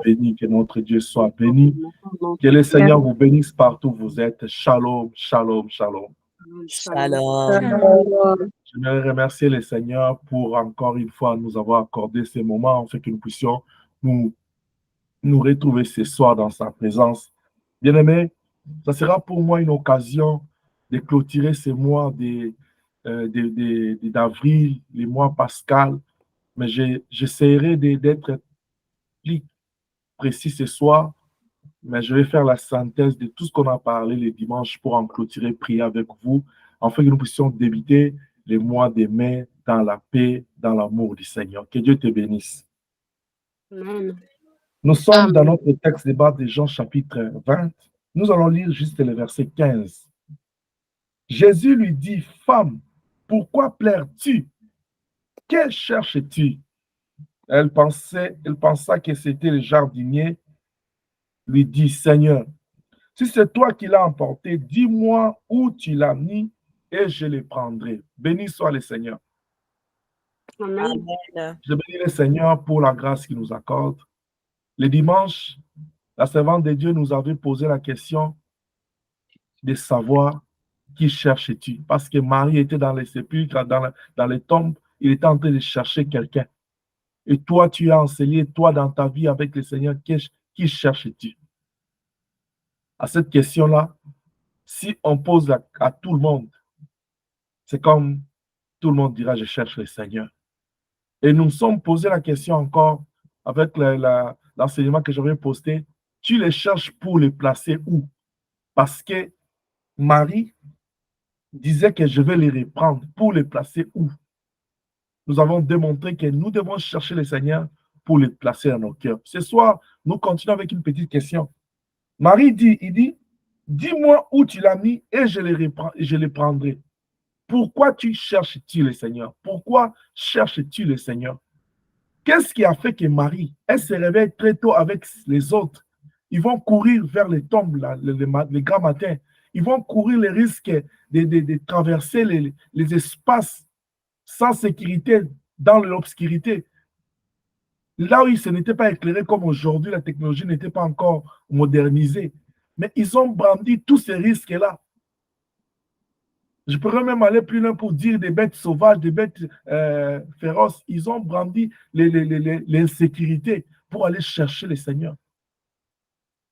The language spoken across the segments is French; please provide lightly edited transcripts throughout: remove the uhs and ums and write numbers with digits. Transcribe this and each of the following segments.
béni, que notre Dieu soit béni. Que le Seigneur vous bénisse partout où vous êtes. Shalom, shalom, shalom. Shalom. J'aimerais remercier le Seigneur pour encore une fois nous avoir accordé ces moments afin que nous puissions nous retrouver ce soir dans sa présence. Bien-aimés, ça sera pour moi une occasion de clôturer ces mois d'avril, les mois pascal, mais j'essaierai d'être plus précis ce soir, mais je vais faire la synthèse de tout ce qu'on a parlé les dimanches pour en clôturer, prier avec vous, afin que nous puissions débuter les mois de mai dans la paix, dans l'amour du Seigneur. Que Dieu te bénisse. Amen. Nous sommes Amen. dans notre texte débat de Jean chapitre 20. Nous allons lire juste le verset 15. Jésus lui dit, « Femme, pourquoi pleures-tu? Que cherches-tu? » Elle pensa que c'était le jardinier, lui dit, « Seigneur, si c'est toi qui l'as emporté, dis-moi où tu l'as mis et je le prendrai. » Béni soit le Seigneur. Amen. Je bénis le Seigneur pour la grâce qu'il nous accorde. Le dimanche, la servante de Dieu nous avait posé la question de savoir qui cherches-tu. Parce que Marie était dans les sépulcres, dans les tombes, il était en train de chercher quelqu'un. Et toi, tu as enseigné, toi, dans ta vie avec le Seigneur, qui cherches-tu? À cette question-là, si on pose à tout le monde, c'est comme tout le monde dira, je cherche le Seigneur. Et nous nous sommes posé la question encore avec l'enseignement que j'avais posté, tu les cherches pour les placer où? Parce que Marie disait que je vais les reprendre pour les placer où? Nous avons démontré que nous devons chercher le Seigneur pour les placer dans nos cœurs. Ce soir, nous continuons avec une petite question. Marie dit, dis-moi où tu l'as mis et je les prendrai. Pourquoi cherches-tu le Seigneur? Pourquoi cherches-tu le Seigneur? Qu'est-ce qui a fait que Marie, elle se réveille très tôt avec les autres? Ils vont courir vers les tombes les grands matins. Ils vont courir les risques de traverser les espaces sans sécurité dans l'obscurité. Là où ce n'était pas éclairé comme aujourd'hui, la technologie n'était pas encore modernisée. Mais ils ont brandi tous ces risques-là. Je pourrais même aller plus loin pour dire des bêtes sauvages, des bêtes féroces. Ils ont brandi l'insécurité pour aller chercher le Seigneur.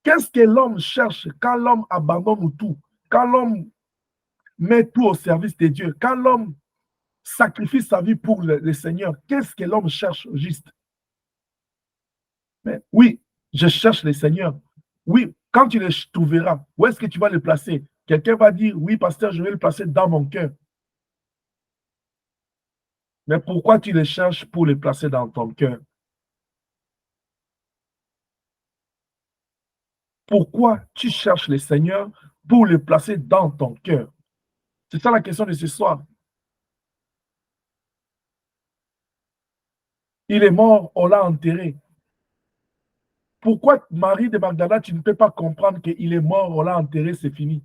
Qu'est-ce que l'homme cherche quand l'homme abandonne tout? Quand l'homme met tout au service de Dieu? Quand l'homme sacrifie sa vie pour le Seigneur? Qu'est-ce que l'homme cherche juste? Mais oui, je cherche le Seigneur. Oui, quand tu le trouveras, où est-ce que tu vas le placer? Quelqu'un va dire, oui, pasteur, je vais le placer dans mon cœur. Mais pourquoi tu le cherches pour le placer dans ton cœur? Pourquoi tu cherches le Seigneur pour le placer dans ton cœur? C'est ça la question de ce soir. Il est mort, on l'a enterré. Pourquoi Marie de Magdala, tu ne peux pas comprendre qu'il est mort, on l'a enterré, c'est fini?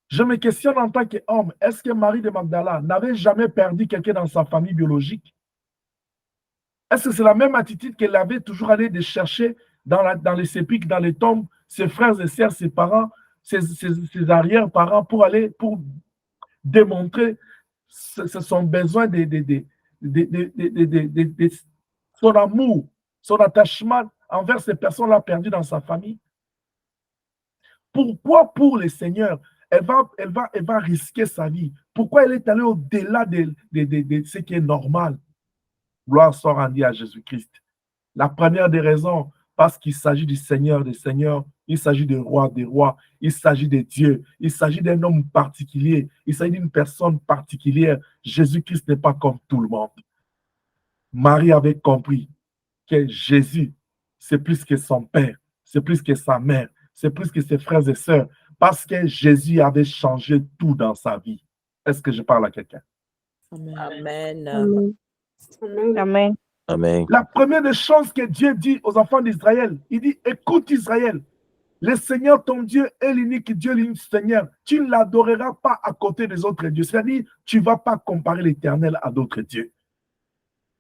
Je me questionne en tant qu'homme, est-ce que Marie de Magdala n'avait jamais perdu quelqu'un dans sa famille biologique? Est-ce que c'est la même attitude qu'elle avait toujours allé de chercher dans les sépulcres, dans les tombes, ses frères et sœurs, ses parents, ses arrière-parents pour démontrer son besoin son amour, son attachement envers ces personnes-là perdues dans sa famille? Pourquoi pour le Seigneur, elle va risquer sa vie? Pourquoi elle est allée au-delà de ce qui est normal? Gloire soit rendue à Jésus-Christ. La première des raisons, parce qu'il s'agit du Seigneur des Seigneurs, il s'agit du Roi des Rois, il s'agit de Dieu, il s'agit d'un homme particulier, il s'agit d'une personne particulière. Jésus-Christ n'est pas comme tout le monde. Marie avait compris que Jésus, c'est plus que son père, c'est plus que sa mère, c'est plus que ses frères et sœurs, parce que Jésus avait changé tout dans sa vie. Est-ce que je parle à quelqu'un? Amen. Amen. Amen. Amen. La première des choses que Dieu dit aux enfants d'Israël, il dit, écoute Israël, le Seigneur ton Dieu est l'unique Dieu, l'unique Seigneur. Tu ne l'adoreras pas à côté des autres dieux. C'est-à-dire, tu ne vas pas comparer l'Éternel à d'autres dieux.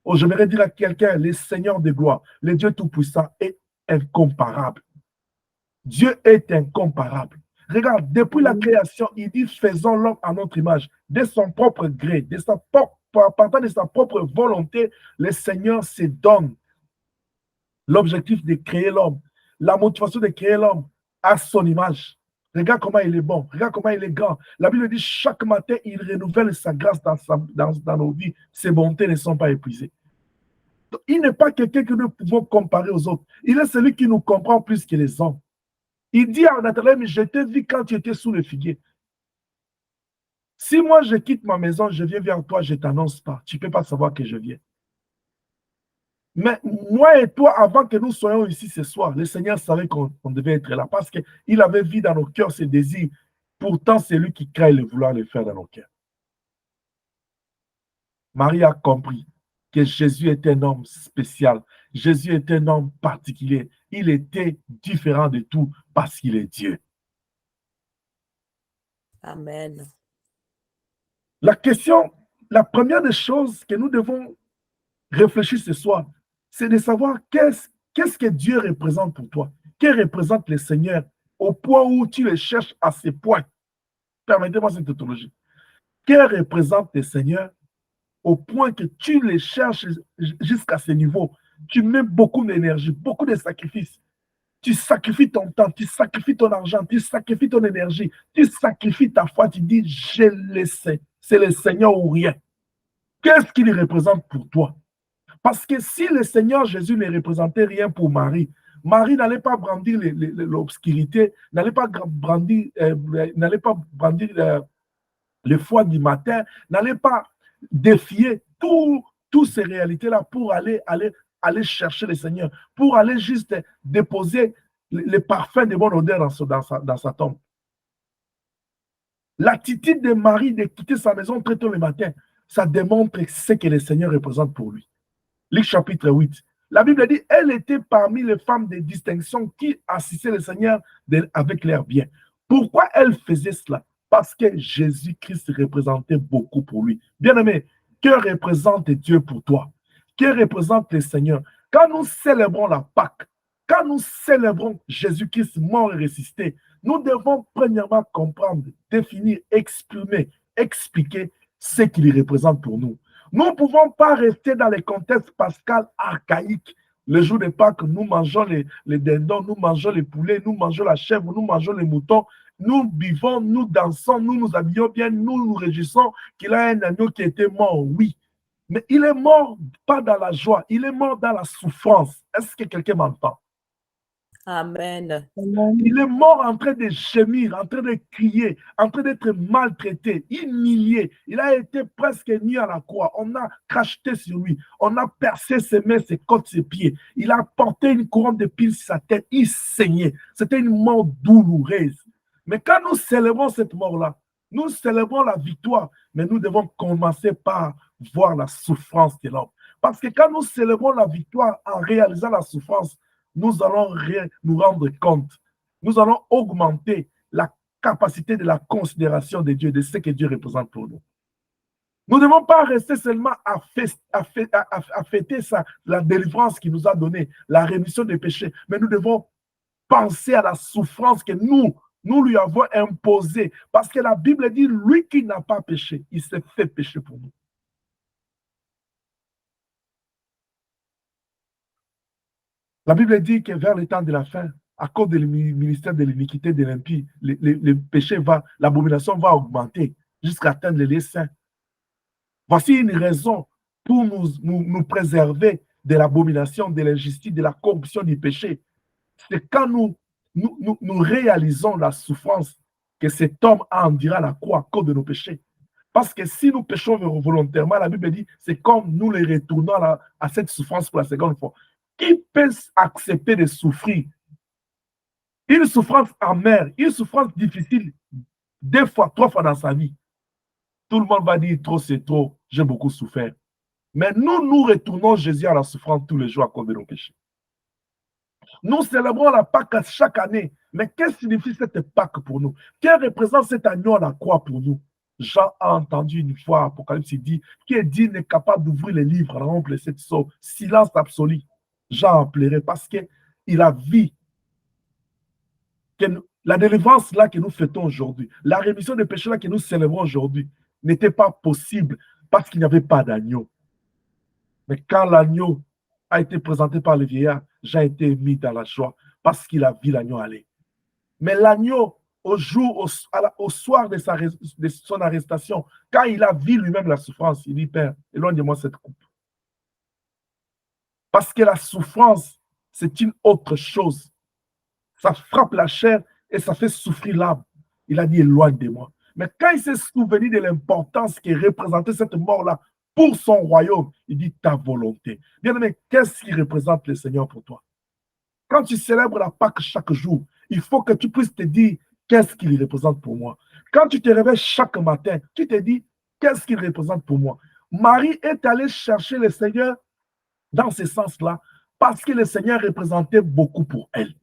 Oh, j'aimerais dire à quelqu'un, le Seigneur de gloire, le Dieu Tout-Puissant est incomparable. Dieu est incomparable. Regarde, depuis la création, il dit faisons l'homme à notre image, de son propre gré, partant de sa propre volonté, le Seigneur se donne l'objectif de créer l'homme, la motivation de créer l'homme à son image. Regarde comment il est bon, regarde comment il est grand. La Bible dit chaque matin, il renouvelle sa grâce dans nos vies. Ses bontés ne sont pas épuisées. Donc, il n'est pas quelqu'un que nous pouvons comparer aux autres. Il est celui qui nous comprend plus que les hommes. Il dit à Nathanaël, mais je t'ai vu quand tu étais sous le figuier. Si moi je quitte ma maison, je viens vers toi, je ne t'annonce pas. Tu ne peux pas savoir que je viens. Mais moi et toi, avant que nous soyons ici ce soir, le Seigneur savait qu'on devait être là parce qu'il avait vu dans nos cœurs ses désirs. Pourtant, c'est lui qui crée le vouloir le faire dans nos cœurs. Marie a compris que Jésus était un homme spécial. Jésus était un homme particulier. Il était différent de tout parce qu'il est Dieu. Amen. La question, la première des choses que nous devons réfléchir ce soir, c'est de savoir qu'est-ce que Dieu représente pour toi. Que représente le Seigneur au point où tu le cherches à ce point. Permettez-moi cette tautologie. Que représente le Seigneur au point que tu le cherches jusqu'à ce niveau. Tu mets beaucoup d'énergie, beaucoup de sacrifices. Tu sacrifies ton temps, tu sacrifies ton argent, tu sacrifies ton énergie, tu sacrifies ta foi, tu dis, je le sais, c'est le Seigneur ou rien. Qu'est-ce qu'il représente pour toi? Parce que si le Seigneur Jésus ne représentait rien pour Marie, Marie n'allait pas brandir l'obscurité, n'allait pas brandir le foie du matin, n'allait pas défier toutes ces réalités-là pour aller chercher le Seigneur, pour aller juste déposer le parfum de bonne odeur dans sa tombe. L'attitude de Marie de quitter sa maison très tôt le matin, ça démontre ce que le Seigneur représente pour lui. Luc chapitre 8. La Bible dit, elle était parmi les femmes de distinction qui assistaient le Seigneur avec leurs biens. Pourquoi elle faisait cela? Parce que Jésus-Christ représentait beaucoup pour lui. Bien-aimé, que représente Dieu pour toi? Que représente le Seigneur? Quand nous célébrons la Pâque, quand nous célébrons Jésus-Christ mort et ressuscité, nous devons premièrement comprendre, définir, exprimer, expliquer ce qu'il représente pour nous. Nous ne pouvons pas rester dans les contextes pascal archaïques. Le jour de Pâques, nous mangeons les dindons, nous mangeons les poulets, nous mangeons la chèvre, nous mangeons les moutons. Nous buvons, nous dansons, nous nous habillons bien, nous nous réjouissons qu'il a un agneau qui était mort, oui. Mais il est mort pas dans la joie, il est mort dans la souffrance. Est-ce que quelqu'un m'entend? Amen. Il est mort en train de gémir, en train de crier, en train d'être maltraité, humilié. Il a été presque mis à la croix. On a cracheté sur lui. On a percé ses mains, ses côtes, ses pieds. Il a porté une couronne d'épines sur sa tête. Il saignait. C'était une mort douloureuse. Mais quand nous célébrons cette mort-là, nous célébrons la victoire, mais nous devons commencer par voir la souffrance de l'homme. Parce que quand nous célébrons la victoire en réalisant la souffrance, nous allons nous rendre compte. Nous allons augmenter la capacité de la considération de Dieu, de ce que Dieu représente pour nous. Nous ne devons pas rester seulement à fêter la délivrance qu'il nous a donnée, la rémission des péchés, mais nous devons penser à la souffrance que nous lui avons imposée. Parce que la Bible dit, lui qui n'a pas péché, il s'est fait pécher pour nous. La Bible dit que vers le temps de la fin, à cause du ministère de l'iniquité de l'impie, le péché l'abomination va augmenter jusqu'à atteindre les saints. Voici une raison pour nous préserver de l'abomination, de l'injustice, de la corruption du péché. C'est quand nous réalisons la souffrance que cet homme a enduré à la croix à cause de nos péchés. Parce que si nous péchons volontairement, la Bible dit, c'est comme nous les retournons à cette souffrance pour la seconde fois. Qui peut accepter de souffrir? Une souffrance amère, une souffrance difficile, 2 fois, 3 fois dans sa vie. Tout le monde va dire, trop c'est trop, j'ai beaucoup souffert. Mais nous retournons Jésus à la souffrance tous les jours à cause de nos péchés. Nous célébrons la Pâque chaque année. Mais qu'est-ce que signifie cette Pâque pour nous? Quelle représente cet agneau à la croix pour nous? Jean a entendu une fois, Apocalypse, il dit, qui est digne n'est capable d'ouvrir les livres, rompre les sept sceaux. Silence absolu. Jean a pleuré parce qu'il a vu que la délivrance là que nous fêtons aujourd'hui, la rémission des péchés là que nous célébrons aujourd'hui, n'était pas possible parce qu'il n'y avait pas d'agneau. Mais quand l'agneau a été présenté par le vieillard, Jean a été mis dans la joie parce qu'il a vu l'agneau aller. Mais l'agneau, au soir de son arrestation, quand il a vu lui-même la souffrance, il dit, Père, éloigne de moi cette coupe. Parce que la souffrance, c'est une autre chose. Ça frappe la chair et ça fait souffrir l'âme. Il a dit, éloigne de moi. Mais quand il s'est souvenu de l'importance qui représentait cette mort-là pour son royaume, il dit, ta volonté. Bien-aimé, qu'est-ce qui représente le Seigneur pour toi? Quand tu célèbres la Pâque chaque jour, il faut que tu puisses te dire, qu'est-ce qu'il représente pour moi? Quand tu te réveilles chaque matin, tu te dis, qu'est-ce qu'il représente pour moi? Marie est allée chercher le Seigneur dans ce sens-là, parce que le Seigneur représentait beaucoup pour elle.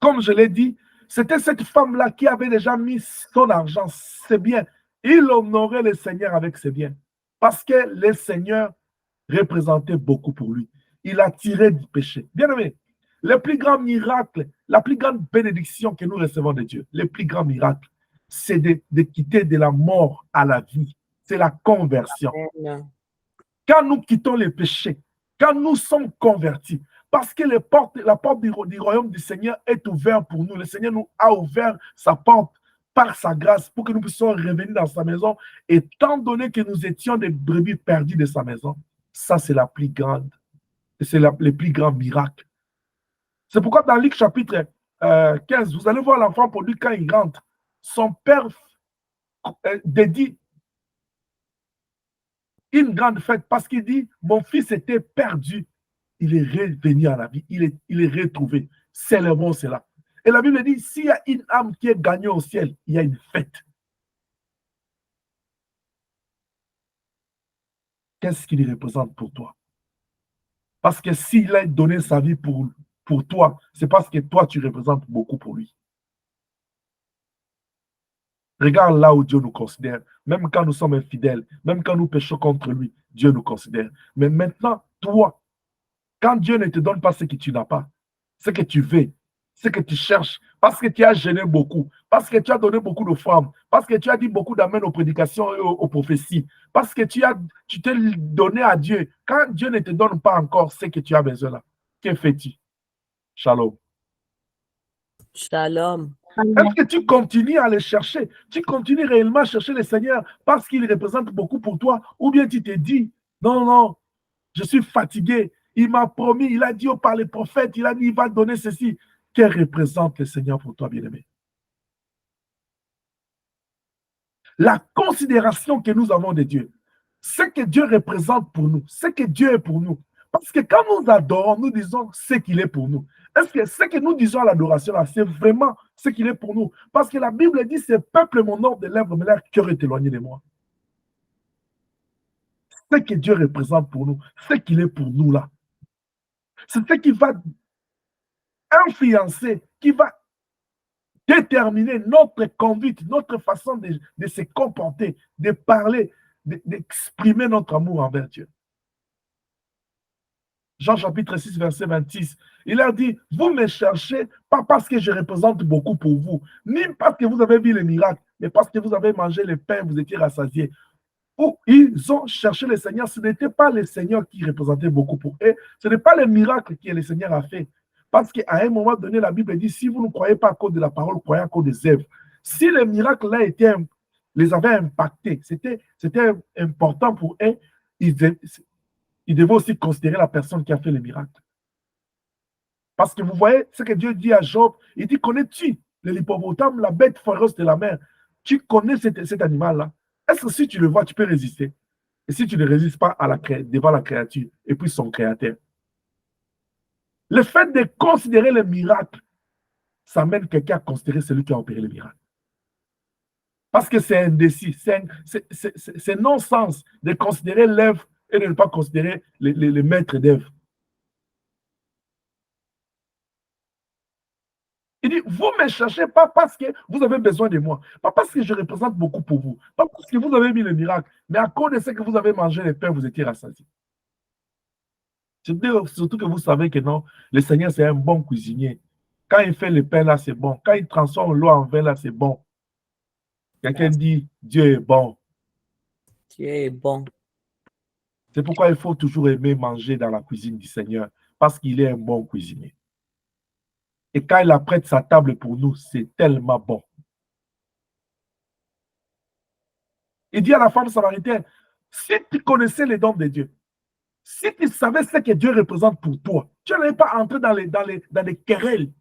Comme je l'ai dit, c'était cette femme-là qui avait déjà mis son argent, ses biens. Il honorait le Seigneur avec ses biens. Parce que le Seigneur représentait beaucoup pour lui. Il a tiré du péché. Bien aimé, le plus grand miracle, la plus grande bénédiction que nous recevons de Dieu, le plus grand miracle, c'est de quitter de la mort à la vie. C'est la conversion. Amen. Quand nous quittons les péchés, quand nous sommes convertis, parce que la porte du royaume du Seigneur est ouverte pour nous. Le Seigneur nous a ouvert sa porte par sa grâce pour que nous puissions revenir dans sa maison. Étant donné que nous étions des brebis perdues de sa maison, ça c'est la plus grande, c'est le plus grand miracle. C'est pourquoi dans Luc chapitre 15, vous allez voir l'enfant produit quand il rentre. Son père dédie une grande fête parce qu'il dit, mon fils était perdu. Il est revenu à la vie, il est retrouvé. Célébrons cela. Et la Bible dit, s'il y a une âme qui est gagnée au ciel, il y a une fête. Qu'est-ce qu'il représente pour toi? Parce que s'il a donné sa vie pour toi, c'est parce que toi, tu représentes beaucoup pour lui. Regarde là où Dieu nous considère. Même quand nous sommes infidèles, même quand nous péchons contre lui, Dieu nous considère. Mais maintenant, toi, quand Dieu ne te donne pas ce que tu n'as pas, ce que tu veux, ce que tu cherches, parce que tu as gêné beaucoup, parce que tu as donné beaucoup de femmes, parce que tu as dit beaucoup d'amènes aux prédications et aux prophéties, parce que tu t'es donné à Dieu. Quand Dieu ne te donne pas encore ce que tu as besoin là, que fais-tu? Shalom. Shalom. Est-ce que tu continues à le chercher? Tu continues réellement à chercher le Seigneur parce qu'il représente beaucoup pour toi? Ou bien tu te dis, non, non, je suis fatigué. Il m'a promis, il a dit par les prophètes, il a dit, il va donner ceci. Quel représente le Seigneur pour toi, bien-aimé? La considération que nous avons de Dieu, ce que Dieu représente pour nous, ce que Dieu est pour nous. Parce que quand nous adorons, nous disons ce qu'il est pour nous. Est-ce que ce que nous disons à l'adoration, c'est vraiment ce qu'il est pour nous? Parce que la Bible dit, ce peuple, mon nom de lèvres, mais leur cœur est éloigné de moi. Ce que Dieu représente pour nous, ce qu'il est pour nous là, c'est ce qui va influencer, qui va déterminer notre conduite, notre façon de se comporter, de parler, d'exprimer notre amour envers Dieu. Jean chapitre 6, verset 26, il a dit, vous me cherchez pas parce que je représente beaucoup pour vous, ni parce que vous avez vu les miracles, mais parce que vous avez mangé le pain, vous étiez rassasiés. Où ils ont cherché le Seigneur, ce n'était pas le Seigneur qui représentait beaucoup pour eux, ce n'est pas le miracle que le Seigneur a fait. Parce qu'à un moment donné, la Bible dit, si vous ne croyez pas à cause de la parole, croyez à cause des œuvres. Si le miracle là les avait impactés, c'était important pour eux, ils devaient aussi considérer la personne qui a fait le miracle. Parce que vous voyez ce que Dieu dit à Job, il dit, connais-tu l'hippopotame, la bête féroce de la mer? Tu connais cet animal-là? Est-ce que si tu le vois, tu peux résister? Et si tu ne résistes pas devant la créature et puis son créateur? Le fait de considérer le miracle, ça mène quelqu'un à considérer celui qui a opéré le miracle. Parce que c'est indécis, c'est non-sens de considérer l'œuvre et de ne pas considérer les maîtres d'œuvre. Il dit, vous ne me cherchez pas parce que vous avez besoin de moi, pas parce que je représente beaucoup pour vous, pas parce que vous avez mis le miracle, mais à cause de ce que vous avez mangé les pains, vous étiez rassasiés. Surtout que vous savez que non, le Seigneur, c'est un bon cuisinier. Quand il fait le pain, là, c'est bon. Quand il transforme l'eau en vin, là, c'est bon. Quelqu'un dit, Dieu est bon. Dieu est bon. C'est pourquoi il faut toujours aimer manger dans la cuisine du Seigneur, parce qu'il est un bon cuisinier. Et quand il apprête sa table pour nous, c'est tellement bon. Il dit à la femme samaritaine, si tu connaissais les dons de Dieu, si tu savais ce que Dieu représente pour toi, tu n'allais pas entrer dans les querelles,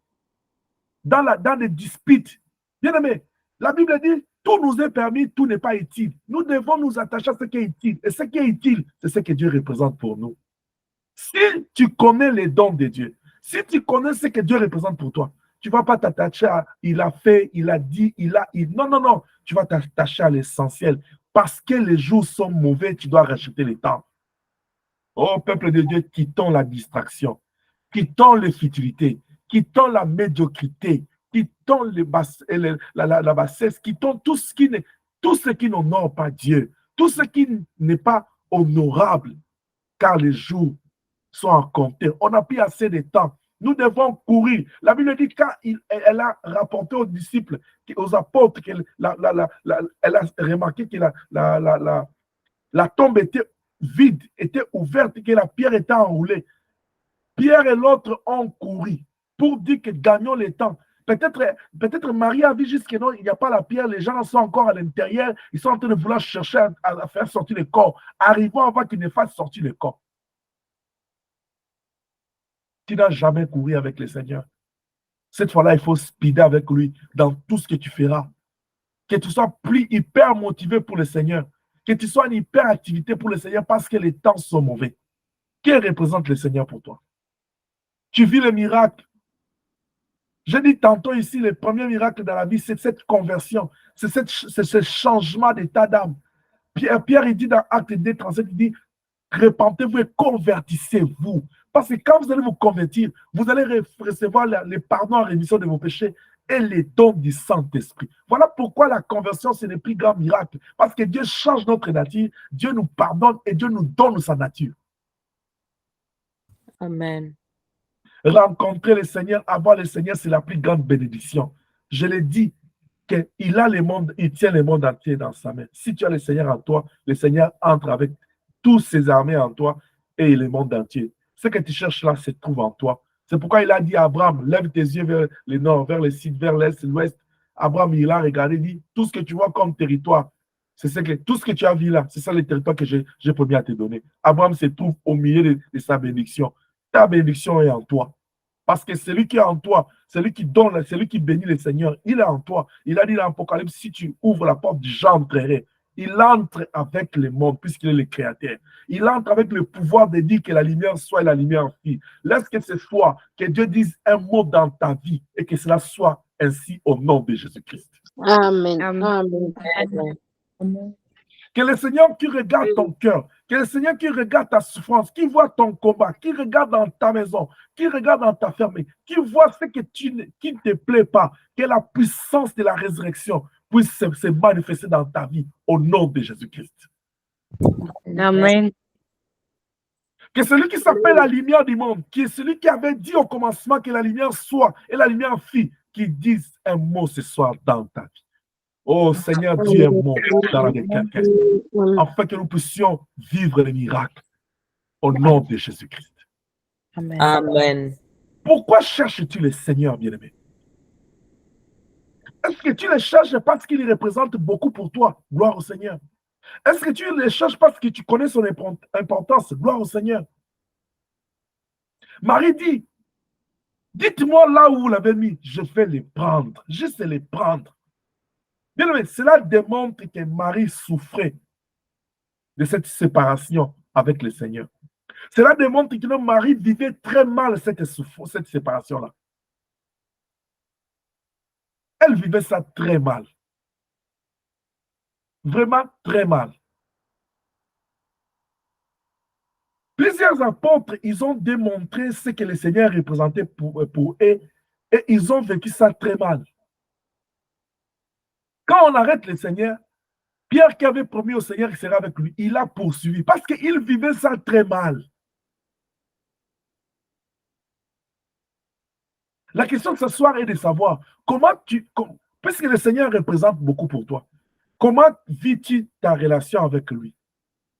dans les disputes. Bien aimé, la Bible dit, tout nous est permis, tout n'est pas utile. Nous devons nous attacher à ce qui est utile. Et ce qui est utile, c'est ce que Dieu représente pour nous. Si tu connais les dons de Dieu, si tu connais ce que Dieu représente pour toi, tu ne vas pas t'attacher à il a fait, il a dit, Non, non, non. Tu vas t'attacher à l'essentiel. Parce que les jours sont mauvais, tu dois racheter les temps. Oh, peuple de Dieu, quittons la distraction, quittons les futilités, quittons la médiocrité, quittons la bassesse, quittons tout ce qui n'honore pas Dieu, tout ce qui n'est pas honorable, car les jours sont à compter. On n'a plus assez de temps. Nous devons courir. La Bible dit quand elle a rapporté aux disciples, aux apôtres, elle a remarqué que la tombe était vide, était ouverte, que la pierre était enroulée. Pierre et l'autre ont couru pour dire que gagnons le temps. Peut-être Marie a vu jusque non, il n'y a pas la pierre, les gens sont encore à l'intérieur, ils sont en train de vouloir chercher à faire sortir le corps. Arrivons avant qu'ils ne fassent sortir le corps. Tu n'as jamais couru avec le Seigneur. Cette fois-là, il faut speeder avec lui dans tout ce que tu feras. Que tu sois plus hyper motivé pour le Seigneur. Que tu sois en hyperactivité pour le Seigneur parce que les temps sont mauvais. Quel représente le Seigneur pour toi? Tu vis le miracle. J'ai dit tantôt ici, le premier miracle dans la vie, c'est cette conversion. C'est ce changement d'état d'âme. Pierre, il dit dans Acte 2, 37, il dit, repentez-vous et convertissez-vous. Parce que quand vous allez vous convertir, vous allez recevoir le pardon en rémission de vos péchés et les dons du Saint-Esprit. Voilà pourquoi la conversion, c'est le plus grand miracle. Parce que Dieu change notre nature, Dieu nous pardonne et Dieu nous donne sa nature. Amen. Rencontrer le Seigneur, avoir le Seigneur, c'est la plus grande bénédiction. Je l'ai dit, qu'il a le monde, il tient le monde entier dans sa main. Si tu as le Seigneur en toi, le Seigneur entre avec tous ses armées en toi et le monde entier. Ce que tu cherches là se trouve en toi. C'est pourquoi il a dit à Abraham, lève tes yeux vers le nord, vers le sud, vers l'est, l'ouest. Abraham, il a regardé, il dit, tout ce que tu vois comme territoire, tout ce que tu as vu là, c'est ça le territoire que j'ai promis à te donner. Abraham se trouve au milieu de sa bénédiction. Ta bénédiction est en toi. Parce que celui qui est en toi, celui qui donne, celui qui bénit le Seigneur, il est en toi. Il a dit dans l'Apocalypse, si tu ouvres la porte, j'entrerai. Il entre avec le monde, puisqu'il est le créateur. Il entre avec le pouvoir de dire que la lumière soit et la lumière fuit. Laisse que ce soit, que Dieu dise un mot dans ta vie et que cela soit ainsi au nom de Jésus-Christ. Amen. Amen. Amen. Amen. Que le Seigneur qui regarde ton cœur, que le Seigneur qui regarde ta souffrance, qui voit ton combat, qui regarde dans ta maison, qui regarde dans ta famille, qui voit ce qui ne te plaît pas, que la puissance de la résurrection puisse se manifester dans ta vie au nom de Jésus-Christ. Amen. Que celui qui s'appelle la lumière du monde, qui est celui qui avait dit au commencement que la lumière soit et la lumière fit, qui dise un mot ce soir dans ta vie. Oh Seigneur, dis un mot dans la vie de quelqu'un, afin que nous puissions vivre les miracles au nom de Jésus-Christ. Amen. Amen. Pourquoi cherches-tu le Seigneur, bien-aimé? Est-ce que tu le cherches parce qu'il représente beaucoup pour toi? Gloire au Seigneur. Est-ce que tu le cherches parce que tu connais son importance? Gloire au Seigneur. Marie dit, dites-moi là où vous l'avez mis, je vais les prendre. Juste les prendre. Bien aimé, cela démontre que Marie souffrait de cette séparation avec le Seigneur. Cela démontre que Marie vivait très mal cette séparation-là. Elle vivait ça très mal. Vraiment très mal. Plusieurs apôtres, ils ont démontré ce que le Seigneur représentait pour eux Et ils ont vécu ça très mal. Quand on arrête le Seigneur, Pierre qui avait promis au Seigneur qu'il serait avec lui, il a poursuivi parce qu'il vivait ça très mal. La question de ce soir est de savoir puisque le Seigneur représente beaucoup pour toi, comment vis-tu ta relation avec lui?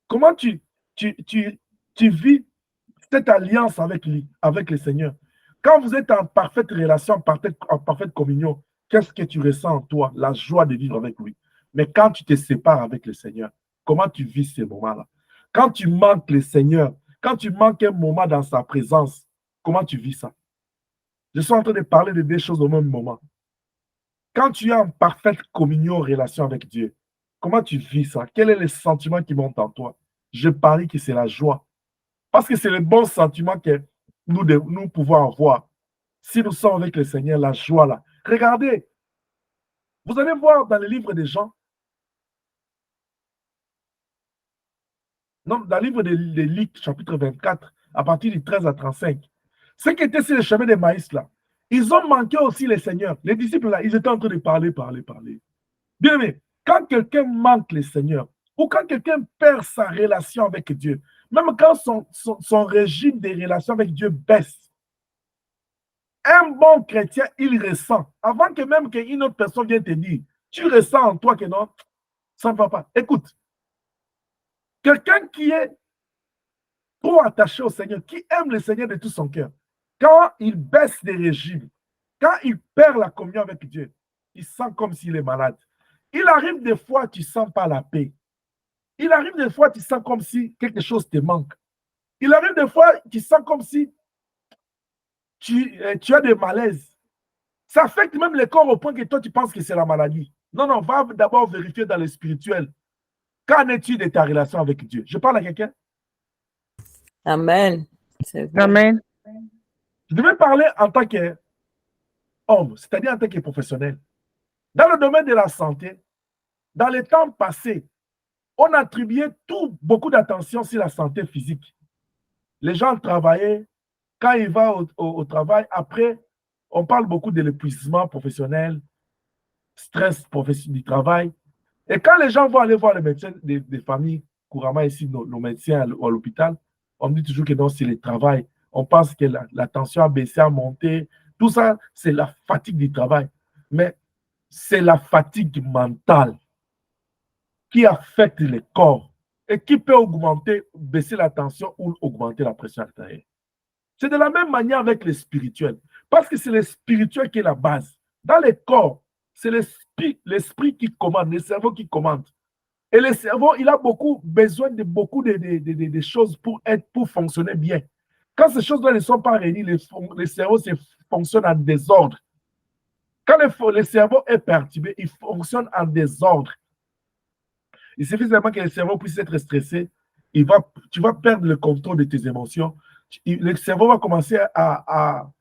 Comment tu vis cette alliance avec lui, avec le Seigneur? Quand vous êtes en parfaite relation, en parfaite communion, qu'est-ce que tu ressens en toi? La joie de vivre avec lui. Mais quand tu te sépares avec le Seigneur, comment tu vis ces moments-là? Quand tu manques le Seigneur, quand tu manques un moment dans sa présence, comment tu vis ça? Je suis en train de parler de deux choses au même moment. Quand tu es en parfaite communion, relation avec Dieu, comment tu vis ça? Quel est le sentiment qui monte en toi? Je parie que c'est la joie. Parce que c'est le bon sentiment que nous pouvons avoir. Si nous sommes avec le Seigneur, la joie là. Regardez, vous allez voir dans le livre des Jean, non, dans le livre de Luc, chapitre 24, à partir du 13 à 35, ceux qui étaient sur le chemin des maïs là, ils ont manqué aussi le Seigneur. Les disciples là, ils étaient en train de parler. Bien aimé, quand quelqu'un manque le Seigneur, ou quand quelqu'un perd sa relation avec Dieu, même quand son régime de relation avec Dieu baisse, un bon chrétien, il ressent. Avant que même qu'une autre personne vienne te dire, tu ressens en toi que non, ça ne va pas. Écoute, quelqu'un qui est trop attaché au Seigneur, qui aime le Seigneur de tout son cœur, quand il baisse des régimes, quand il perd la communion avec Dieu, il sent comme s'il est malade. Il arrive des fois, tu ne sens pas la paix. Il arrive des fois, tu sens comme si quelque chose te manque. Il arrive des fois, tu sens comme si tu as des malaises. Ça affecte même le corps au point que toi, tu penses que c'est la maladie. Non, non, va d'abord vérifier dans le spirituel. Qu'en es-tu de ta relation avec Dieu? Je parle à quelqu'un? Amen. Amen. Je devais parler en tant qu'homme, c'est-à-dire en tant que professionnel. Dans le domaine de la santé, dans les temps passés, on attribuait beaucoup d'attention sur la santé physique. Les gens travaillaient, quand ils vont au travail, après, on parle beaucoup de l'épuisement professionnel, stress du travail. Et quand les gens vont aller voir les médecins des familles, couramment ici, nos médecins à l'hôpital, on dit toujours que non, c'est le travail. On pense que la tension a baissé, a monté. Tout ça, c'est la fatigue du travail. Mais c'est la fatigue mentale qui affecte le corps et qui peut baisser la tension ou augmenter la pression artérielle. C'est de la même manière avec le spirituel. Parce que c'est le spirituel qui est la base. Dans le corps, c'est l'esprit qui commande, le cerveau qui commande. Et le cerveau, il a besoin de beaucoup de choses pour fonctionner bien. Quand ces choses-là ne sont pas réunies, le cerveau fonctionne en désordre. Quand le cerveau est perturbé, il fonctionne en désordre. Il suffit seulement que le cerveau puisse être stressé, tu vas perdre le contrôle de tes émotions. Le cerveau va commencer à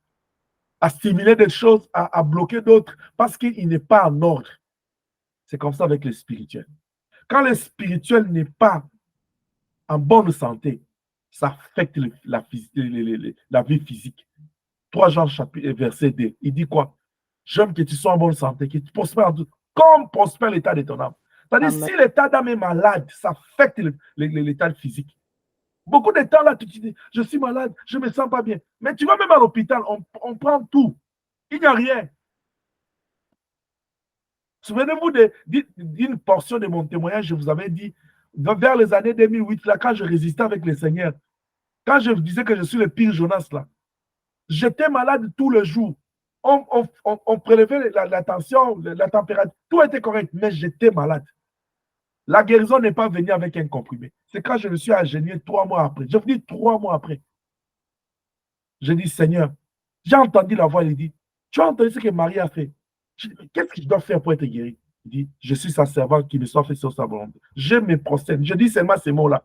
stimuler des choses, à bloquer d'autres, parce qu'il n'est pas en ordre. C'est comme ça avec le spirituel. Quand le spirituel n'est pas en bonne santé, ça affecte la vie physique. 3 Jean verset 2, il dit quoi? J'aime que tu sois en bonne santé, que tu prospères en tout, comme prospère l'état de ton âme. C'est-à-dire, si l'état d'âme est malade, ça affecte l'état physique. Beaucoup de temps, là, tu te dis, je suis malade, je ne me sens pas bien. Mais tu vas même à l'hôpital, on prend tout. Il n'y a rien. Souvenez-vous d'une portion de mon témoignage, je vous avais dit, vers les années 2008, là, quand je résistais avec le Seigneur, quand je disais que je suis le pire Jonas, là, j'étais malade tous les jours. On prélevait la tension, la température, tout était correct, mais j'étais malade. La guérison n'est pas venue avec un comprimé. C'est quand je me suis agenouillé 3 mois après. Je vous dis 3 mois après. Je dis, Seigneur, j'ai entendu la voix, il dit, tu as entendu ce que Marie a fait. Je dis, qu'est-ce que je dois faire pour être guéri? Il dit, je suis sa servante qui me soit fait sur sa volonté. Je me prosterne. Je dis seulement ces mots-là.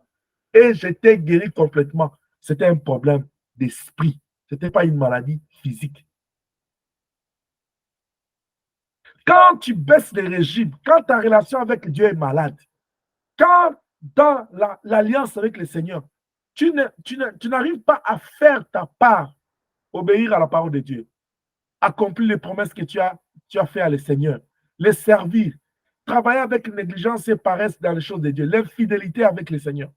Et j'étais guéri complètement. C'était un problème d'esprit. Ce n'était pas une maladie physique. Quand tu baisses les régimes, quand ta relation avec Dieu est malade, quand dans l'alliance avec le Seigneur, tu n'arrives pas à faire ta part, obéir à la parole de Dieu, accomplir les promesses que tu as fait à le Seigneur. Les servir. Travailler avec négligence et paresse dans les choses de Dieu. L'infidélité avec le Seigneur.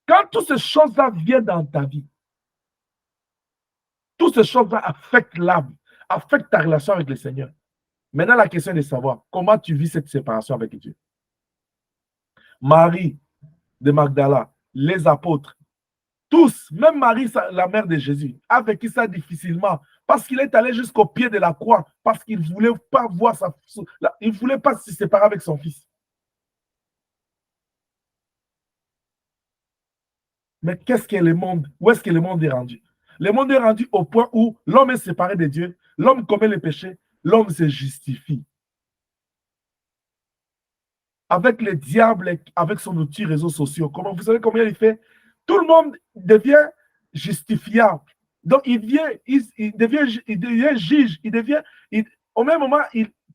Quand toutes ces choses-là viennent dans ta vie, toutes ces choses-là affectent l'âme, affectent ta relation avec le Seigneur. Maintenant, la question est de savoir comment tu vis cette séparation avec Dieu. Marie de Magdala, les apôtres, tous, même Marie, la mère de Jésus, a vécu ça difficilement parce qu'il est allé jusqu'au pied de la croix, parce qu'il ne voulait pas voir il ne voulait pas se séparer avec son fils. Mais qu'est-ce que le monde, où est-ce que le monde est rendu? Le monde est rendu au point où l'homme est séparé de Dieu, l'homme commet le péché, l'homme se justifie. Avec le diable, avec son outil réseaux sociaux, vous savez combien il fait? Tout le monde devient justifiable. Donc, il devient juge, au même moment,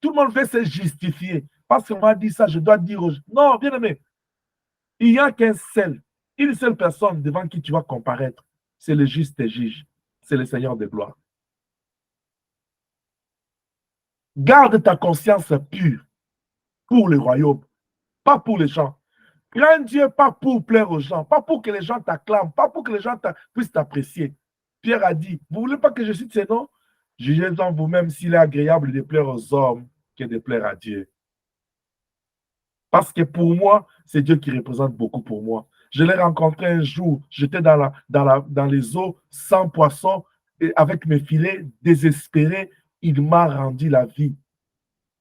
tout le monde veut se justifier. Parce qu'on m'a dit ça, je dois dire aux gens. Non, bien aimé, il n'y a une seule personne devant qui tu vas comparaître. C'est le juste juge. C'est le Seigneur de gloire. Garde ta conscience pure pour le royaume, pas pour les gens. Crains Dieu pas pour plaire aux gens, pas pour que les gens t'acclament, pas pour que les gens puissent t'apprécier. Pierre a dit, vous ne voulez pas que je cite ces noms? Jugez-en vous-même s'il est agréable de plaire aux hommes que de plaire à Dieu. Parce que pour moi, c'est Dieu qui représente beaucoup pour moi. Je l'ai rencontré un jour, j'étais dans les eaux sans poisson, et avec mes filets, désespéré. Il m'a rendu la vie.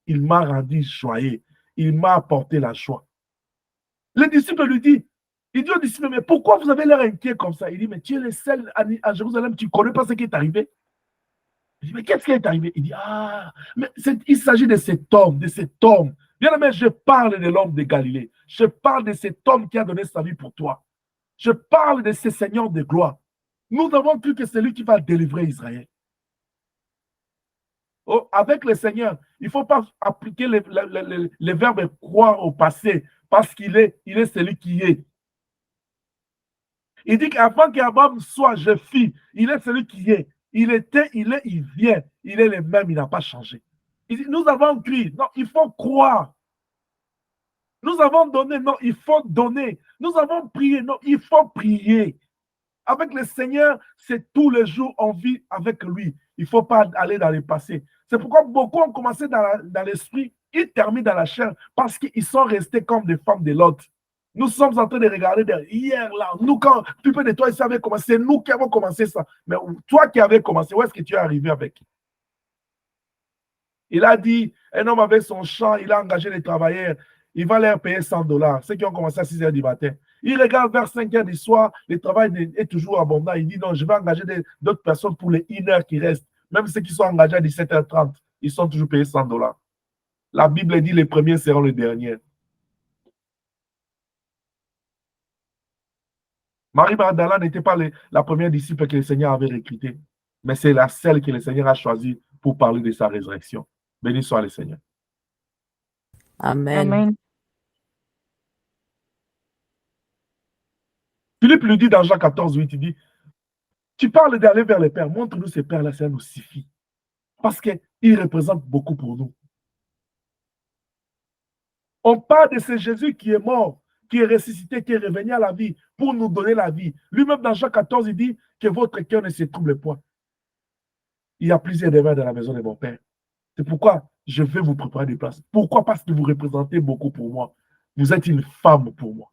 Il m'a rendu joyeux. Il m'a apporté la joie. Le disciple lui dit, il dit au disciple, mais pourquoi vous avez l'air inquiet comme ça? Il dit, mais tu es le seul à Jérusalem, tu ne connais pas ce qui est arrivé. Il dit, mais qu'est-ce qui est arrivé? Il dit, mais il s'agit de cet homme, Bien aimé, je parle de l'homme de Galilée. Je parle de cet homme qui a donné sa vie pour toi. Je parle de ce Seigneur de gloire. Nous avons cru que c'est lui qui va délivrer Israël. Oh, avec le Seigneur, il ne faut pas appliquer les verbes croire au passé parce qu'il est celui qui est. Il dit qu'avant qu'Abraham soit, je fis, il est celui qui est. Il était, il est, il vient. Il est le même, il n'a pas changé. Il dit, nous avons crié, non, il faut croire. Nous avons donné, non, il faut donner. Nous avons prié, non, il faut prier. Avec le Seigneur, c'est tous les jours, on vit avec lui. Il ne faut pas aller dans le passé. C'est pourquoi beaucoup ont commencé dans l'esprit, ils terminent dans la chair parce qu'ils sont restés comme des femmes de Lot. Nous sommes en train de regarder hier, là. Nous, quand plupart de toi, ils avaient commencé, c'est nous qui avons commencé ça. Mais toi qui avais commencé, où est-ce que tu es arrivé avec? Il a dit, un homme avec son champ, il a engagé les travailleurs. Il va leur payer $100. Ceux qui ont commencé à 6 h du matin. Il regarde vers 5 h du soir, le travail est toujours abondant. Il dit non, je vais engager d'autres personnes pour les 1 heure qui restent. Même ceux qui sont engagés à 17 h 30, ils sont toujours payés $100. La Bible dit les premiers seront les derniers. Marie Magdala n'était pas la première disciple que le Seigneur avait recrutée, mais c'est la seule que le Seigneur a choisie pour parler de sa résurrection. Béni soit le Seigneur. Amen. Amen. Philippe lui dit dans Jean 14, 8, il dit, tu parles d'aller vers le Père, montre-nous ces pères-là, ça nous suffit. Parce qu'ils représentent beaucoup pour nous. On parle de ce Jésus qui est mort, qui est ressuscité, qui est revenu à la vie pour nous donner la vie. Lui-même dans Jean 14, il dit que votre cœur ne se trouble point. Il y a plusieurs demeures dans la maison de mon Père. C'est pourquoi je vais vous préparer des places. Pourquoi? Parce que vous représentez beaucoup pour moi. Vous êtes une femme pour moi.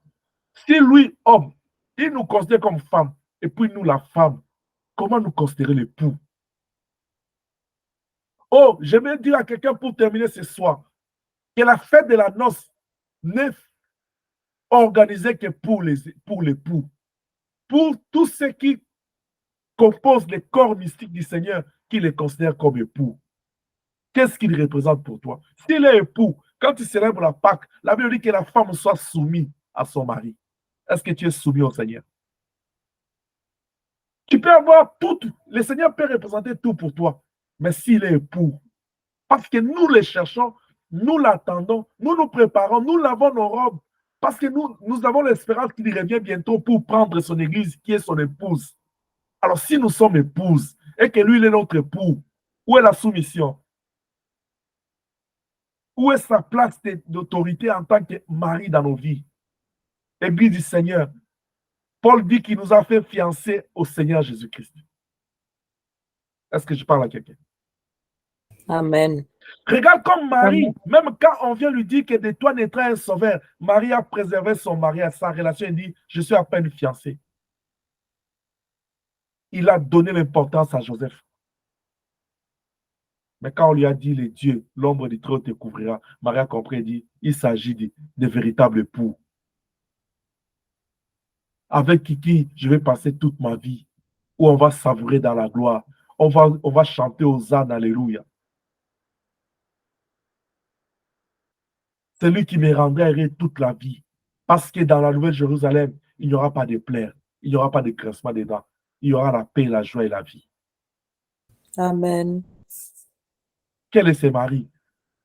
Si lui, homme, il nous considère comme femme, et puis nous, la femme, comment nous considérer l'époux? Oh, j'aimerais dire à quelqu'un pour terminer ce soir que la fête de la noce n'est organisée que pour l'époux. Pour tous ceux qui composent le corps mystique du Seigneur, qui les considèrent comme époux. Qu'est-ce qu'il représente pour toi? S'il est époux, quand tu célèbres la Pâque, la Bible dit que la femme soit soumise à son mari. Est-ce que tu es soumis au Seigneur? Tu peux avoir tout, le Seigneur peut représenter tout pour toi, mais s'il est époux, parce que nous les cherchons, nous l'attendons, nous nous préparons, nous lavons nos robes, parce que nous avons l'espérance qu'il revient bientôt pour prendre son église qui est son épouse. Alors si nous sommes épouses et que lui il est notre époux, Où est la soumission? Où est sa place d'autorité en tant que mari dans nos vies? Église du Seigneur. Paul dit qu'il nous a fait fiancer au Seigneur Jésus-Christ. Est-ce que je parle à quelqu'un? Amen. Regarde comme Marie, même quand on vient lui dire que de toi naîtra un sauveur, Marie a préservé son mariage, sa relation, il dit, je suis à peine fiancé. Il a donné l'importance à Joseph. Mais quand on lui a dit, les dieux, l'ombre du trône te couvrira, Marie a compris et dit, il s'agit de véritables époux. Avec qui je vais passer toute ma vie, où on va savourer dans la gloire. On va chanter aux ânes, alléluia. C'est lui qui me rendra heureux toute la vie. Parce que dans la Nouvelle Jérusalem, il n'y aura pas de pleurs, il n'y aura pas de grincement des dents. Il y aura la paix, la joie et la vie. Amen. Quel est ce mari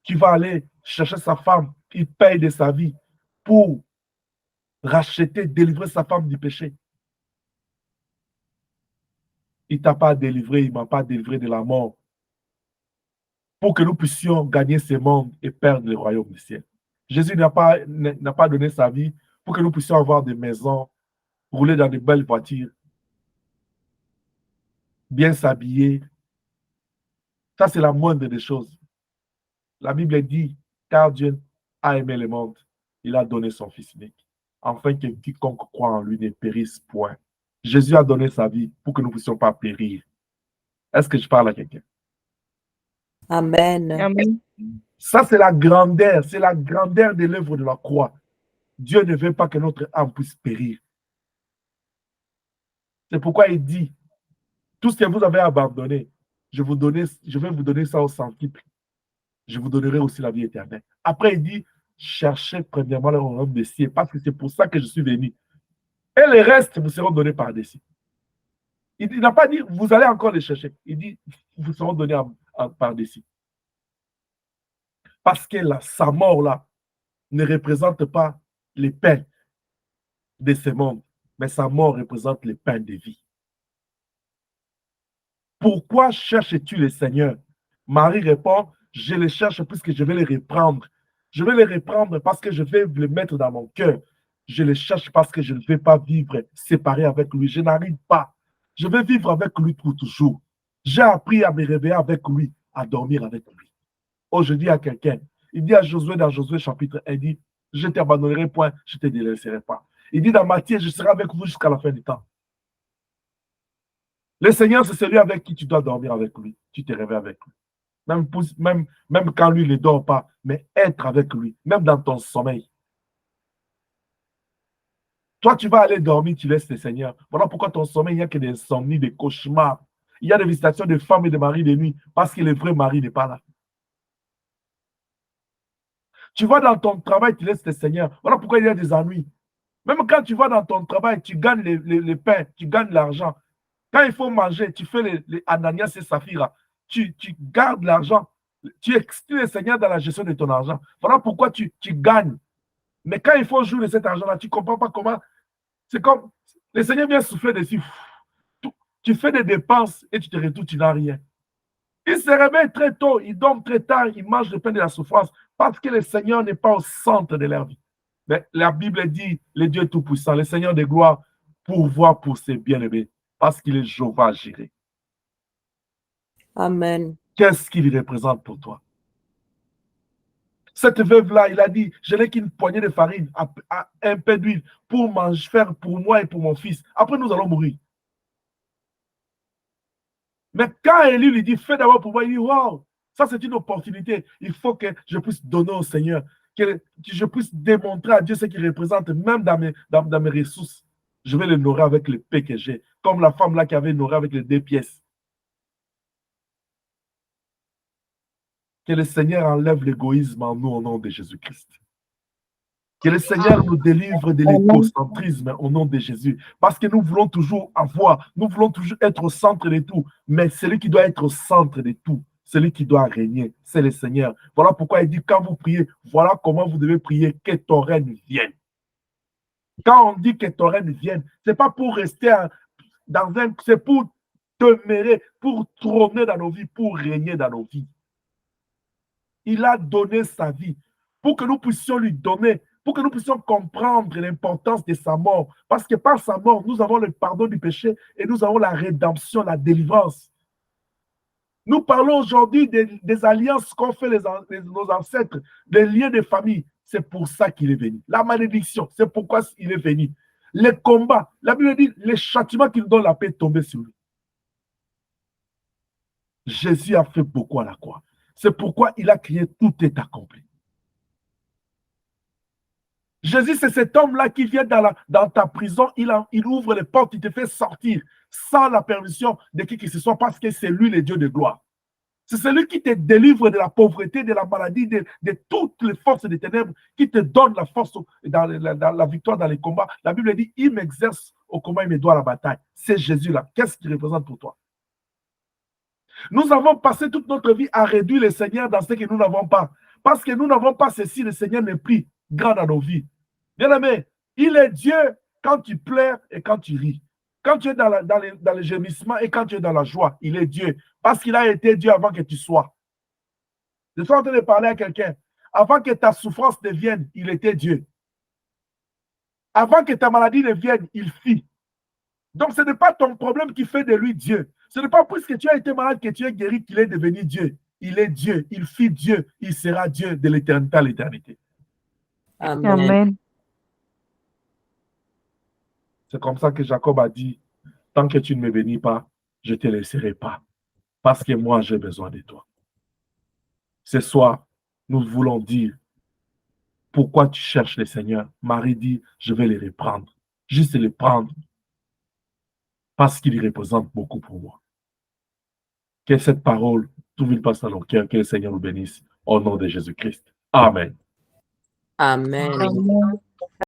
qui va aller chercher sa femme, il paye de sa vie pour racheter, délivrer sa femme du péché? Il ne t'a pas délivré, il ne m'a pas délivré de la mort pour que nous puissions gagner ce monde et perdre le royaume du ciel. Jésus n'a pas donné sa vie pour que nous puissions avoir des maisons, rouler dans de belles voitures, bien s'habiller. Ça, c'est la moindre des choses. La Bible dit, car Dieu a aimé le monde, il a donné son Fils unique, afin que quiconque croit en lui ne périsse point. Jésus a donné sa vie pour que nous ne puissions pas périr. Est-ce que je parle à quelqu'un? Amen. Amen. Ça, c'est la grandeur de l'œuvre de la croix. Dieu ne veut pas que notre âme puisse périr. C'est pourquoi il dit, tout ce que vous avez abandonné, je vais vous donner ça au centuple. Je vous donnerai aussi la vie éternelle. Après, il dit, cherchez premièrement le royaume des cieux, parce que c'est pour ça que je suis venu. Et les restes vous seront donnés par-dessus. Il n'a pas dit, vous allez encore les chercher. Il dit, vous seront donnés par-dessus. Parce que sa mort-là ne représente pas les pains de ce monde, mais sa mort représente les pains de vie. Pourquoi cherches-tu le Seigneur? Marie répond, je les cherche puisque je vais les reprendre. Je vais les reprendre parce que je vais les mettre dans mon cœur. Je les cherche parce que je ne vais pas vivre séparé avec lui. Je n'arrive pas. Je vais vivre avec lui pour toujours. J'ai appris à me réveiller avec lui, à dormir avec lui. Oh, je dis à quelqu'un, il dit à Josué dans Josué chapitre 1, il dit, je ne t'abandonnerai point, je ne te délaisserai pas. Il dit dans Matthieu, je serai avec vous jusqu'à la fin du temps. Le Seigneur, c'est celui avec qui tu dois dormir avec lui. Tu te réveilles avec lui. Même quand lui ne dort pas, mais être avec lui, même dans ton sommeil. Toi, tu vas aller dormir, tu laisses le Seigneur. Voilà pourquoi ton sommeil, il n'y a que des insomnies, des cauchemars. Il y a des visitations de femmes et de maris de nuit, parce que le vrai mari n'est pas là. Tu vas dans ton travail, tu laisses le Seigneur. Voilà pourquoi il y a des ennuis. Même quand tu vas dans ton travail, tu gagnes les pains, tu gagnes l'argent. Quand il faut manger, tu fais les Ananias et Saphira. Tu gardes l'argent. Tu exclus le Seigneur dans la gestion de ton argent. Voilà pourquoi tu gagnes. Mais quand il faut jouer de cet argent-là, tu ne comprends pas comment. C'est comme le Seigneur vient souffler dessus. Tu fais des dépenses et tu te retrouves, tu n'as rien. Il se réveille très tôt, il dort très tard, il mange le pain de la souffrance parce que le Seigneur n'est pas au centre de leur vie. Mais la Bible dit, le Dieu Tout-Puissant, le Seigneur de gloire, pourvoit pour ses bien-aimés parce qu'il est Jéhovah Jireh. Amen. Qu'est-ce qu'il représente pour toi? Cette veuve-là, il a dit, je n'ai qu'une poignée de farine, un peu d'huile pour faire pour moi et pour mon fils. Après, nous allons mourir. Mais quand Élie lui dit, fais d'abord pour moi, il dit, wow, ça c'est une opportunité. Il faut que je puisse donner au Seigneur, que je puisse démontrer à Dieu ce qu'il représente, même dans mes ressources. Je vais le nourrir avec le pain que j'ai, comme la femme là qui avait nourri avec les 2 pièces. Que le Seigneur enlève l'égoïsme en nous au nom de Jésus-Christ. Que le Seigneur nous délivre de l'égocentrisme au nom de Jésus. Parce que nous voulons toujours avoir, nous voulons toujours être au centre de tout. Mais celui qui doit être au centre de tout, celui qui doit régner, c'est le Seigneur. Voilà pourquoi il dit, quand vous priez, voilà comment vous devez prier, que ton règne vienne. Quand on dit que ton règne vienne, ce n'est pas pour rester c'est pour demeurer, pour trôner dans nos vies, pour régner dans nos vies. Il a donné sa vie pour que nous puissions lui donner, pour que nous puissions comprendre l'importance de sa mort. Parce que par sa mort, nous avons le pardon du péché et nous avons la rédemption, la délivrance. Nous parlons aujourd'hui des alliances qu'ont fait nos ancêtres, des liens de famille. C'est pour ça qu'il est venu. La malédiction, c'est pourquoi il est venu. Les combats, la Bible dit, les châtiments qui nous donnent la paix tomber sur lui. Jésus a fait beaucoup à la croix. C'est pourquoi il a crié, tout est accompli. Jésus, c'est cet homme-là qui vient dans ta prison, il ouvre les portes, il te fait sortir sans la permission de qui que ce soit, parce que c'est lui le Dieu de gloire. C'est celui qui te délivre de la pauvreté, de la maladie, de toutes les forces des ténèbres, qui te donne la force dans la victoire dans les combats. La Bible dit, il m'exerce au combat, il me doit à la bataille. C'est Jésus-là. Qu'est-ce qu'il représente pour toi? Nous avons passé toute notre vie à réduire le Seigneur dans ce que nous n'avons pas. Parce que nous n'avons pas ceci, le Seigneur n'est plus grand dans nos vies. Bien aimé, il est Dieu quand tu pleures et quand tu ris. Quand tu es dans le gémissement et quand tu es dans la joie, il est Dieu. Parce qu'il a été Dieu avant que tu sois. Je suis en train de parler à quelqu'un. Avant que ta souffrance ne vienne, il était Dieu. Avant que ta maladie ne vienne, il fit. Donc ce n'est pas ton problème qui fait de lui Dieu. Ce n'est pas puisque tu as été malade que tu es guéri qu'il est devenu Dieu. Il est Dieu, il fit Dieu, il sera Dieu de l'éternité à l'éternité. Amen. Amen. C'est comme ça que Jacob a dit, tant que tu ne me bénis pas, je ne te laisserai pas. Parce que moi, j'ai besoin de toi. Ce soir, nous voulons dire, pourquoi tu cherches le Seigneur? Marie dit, je vais les reprendre. Juste les prendre. Parce qu'il représente beaucoup pour moi. Que cette parole trouve une place dans nos cœurs, que le Seigneur nous bénisse. Au nom de Jésus-Christ. Amen. Amen. Amen.